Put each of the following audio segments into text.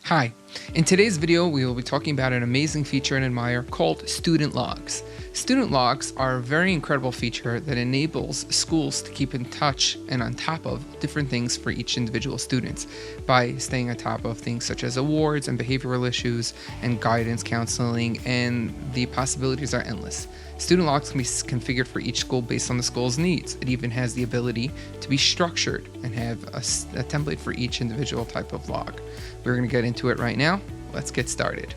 Hi, in today's video we will be talking about an amazing feature in Admire called student logs. Student logs are a very incredible feature that enables schools to keep in touch and on top of different things for each individual student by staying on top of things such as awards and behavioral issues and guidance counseling, and the possibilities are endless. Student logs can be configured for each school based on the school's needs. It even has the ability to be structured and have a template for each individual type of log. We're going to get into it right now. Let's get started.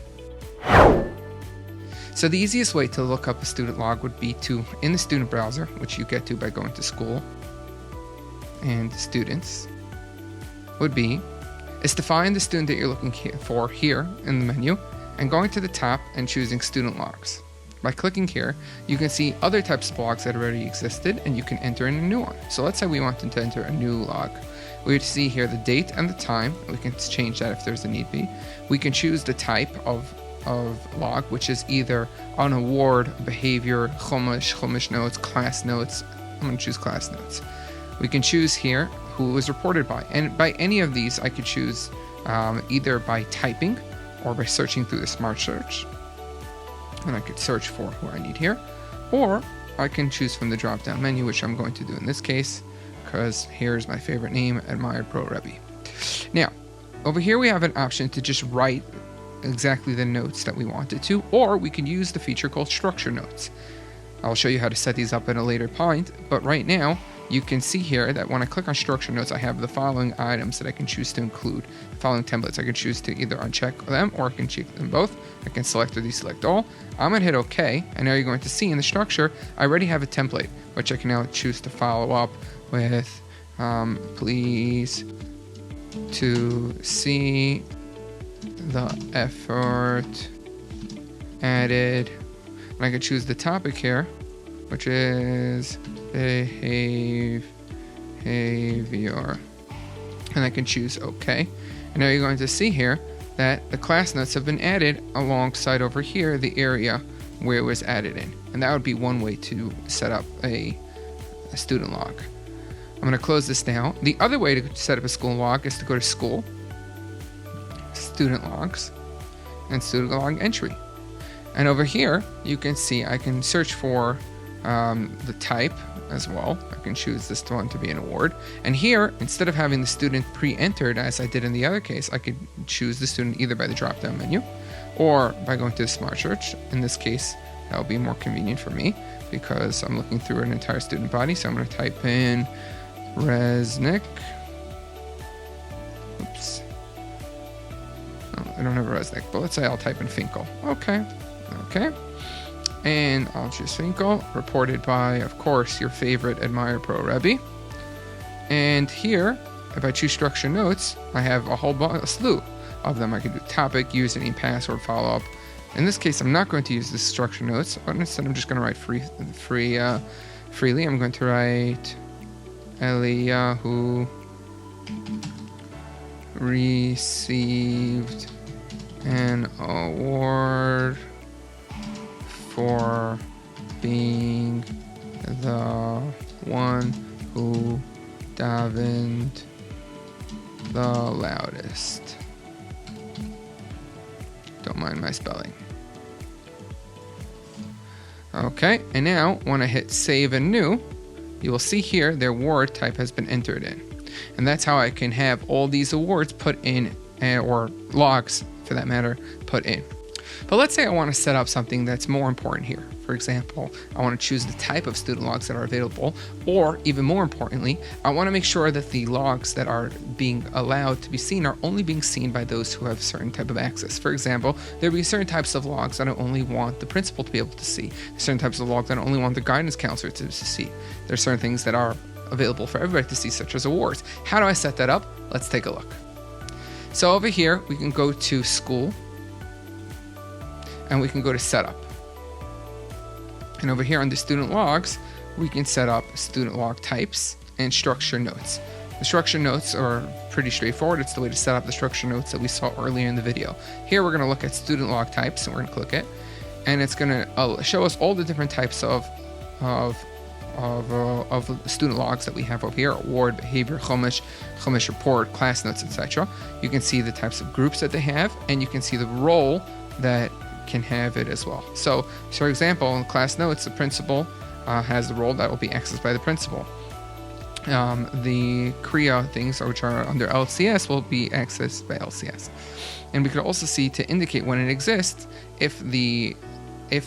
So the easiest way to look up a student log would be in the student browser, which you get to by going to school and students, is to find the student that you're looking for here in the menu and going to the top and choosing student logs. By clicking here, you can see other types of logs that already existed and you can enter in a new one. So let's say we wanted to enter a new log. We would see here the date and the time. We can change that if there's a need be. We can choose the type of log, which is either an award, behavior, chumash notes, class notes. I'm going to choose class notes. We can choose here who it was reported by. And by any of these, I could choose either by typing or by searching through the smart search. And I could search for who I need here, or I can choose from the drop-down menu, which I'm going to do in this case, because here's my favorite name, AdmirePro Rebbe. Now, over here we have an option to just write exactly the notes that we wanted to, or we can use the feature called structure notes. I'll show you how to set these up at a later point, but right now you can see here that when I click on structure notes, I have the following items that I can choose to include. The following templates. I can choose to either uncheck them or I can check them both. I can select or deselect all. I'm going to hit OK, and now you're going to see in the structure, I already have a template, which I can now choose to follow up with, please to see the effort added. And I can choose the topic here, which is behavior, and I can choose OK. And now you're going to see here that the class notes have been added alongside over here the area where it was added in, and that would be one way to set up a student log. I'm going to close this now. The other way to set up a school log is to go to school, student logs, and student log entry. And over here you can see I can search for the type as well. I can choose this one to be an award, and here instead of having the student pre-entered as I did in the other case, I could choose the student either by the drop-down menu or by going to the smart search. In this case that will be more convenient for me because I'm looking through an entire student body. So I'm going to type in Resnick. Oops, oh, I don't have Resnick, but let's say I'll type in Finkel. Okay, and I'll choose Finkel, reported by, of course, your favorite AdmirePro Rebbe. And here, if I choose structure notes, I have a slew of them. I can do topic, username, password, follow-up. In this case, I'm not going to use the structure notes, but instead I'm just going to write freely. I'm going to write Eliyahu received an award for being the one who davened the loudest. Don't mind my spelling. Okay, and now when I hit save and new, you will see here their award type has been entered in. And that's how I can have all these awards put in, or logs for that matter, put in. But let's say I want to set up something that's more important here. For example, I want to choose the type of student logs that are available, or even more importantly, I want to make sure that the logs that are being allowed to be seen are only being seen by those who have a certain type of access. For example, there will be certain types of logs that I only want the principal to be able to see. Certain types of logs that I only want the guidance counselor to see. There are certain things that are available for everybody to see, such as awards. How do I set that up? Let's take a look. So over here, we can go to school, and we can go to setup. And over here on the student logs, we can set up student log types and structure notes. The structure notes are pretty straightforward. It's the way to set up the structure notes that we saw earlier in the video. Here we're going to look at student log types, and we're going to click it, and it's going to show us all the different types of of student logs that we have over here: award, behavior, Chumash report, class notes, etc. You can see the types of groups that they have, and you can see the role that can have it as well. So for example, in class notes, the principal has the role that will be accessed by the principal. The Kriya things, which are under LCS, will be accessed by LCS. And we could also see, to indicate when it exists, if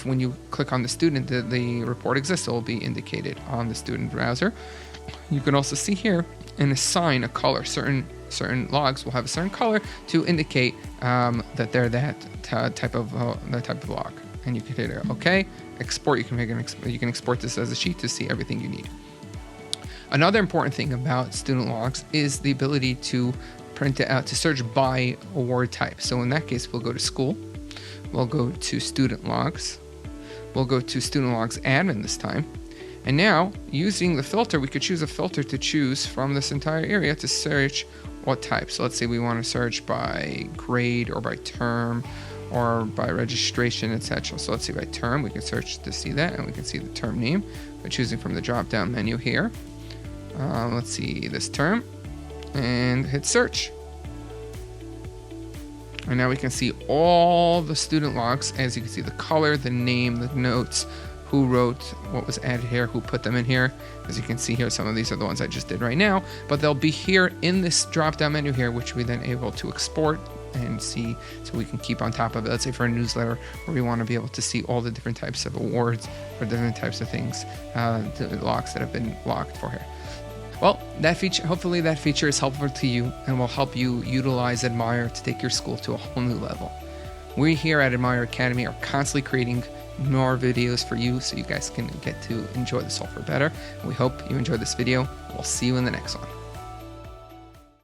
when you click on the student, the report exists, it will be indicated on the student browser. You can also see here and assign a color. Certain logs will have a certain color to indicate that they're that type of log. And you can hit OK, export. You can export this as a sheet to see everything you need. Another important thing about student logs is the ability to print it out, to search by award type. So in that case, we'll go to school. We'll go to student logs. We'll go to student logs admin this time. And now, using the filter, we could choose a filter to choose from this entire area to search what type. So let's say we want to search by grade or by term or by registration, etc. So let's see, by term, we can search to see that, and we can see the term name by choosing from the drop-down menu here. Let's see this term and hit search. And now we can see all the student logs. As you can see, the color, the name, the notes, who wrote, what was added here, who put them in here. As you can see here, some of these are the ones I just did right now, but they'll be here in this drop-down menu here, which we then able to export and see, so we can keep on top of it. Let's say for a newsletter where we want to be able to see all the different types of awards or different types of things, the logs that have been logged for here. Well, that feature, hopefully that feature is helpful to you and will help you utilize Admire to take your school to a whole new level. We here at Admire Academy are constantly creating more videos for you so you guys can get to enjoy the software better. And we hope you enjoyed this video. We'll see you in the next one.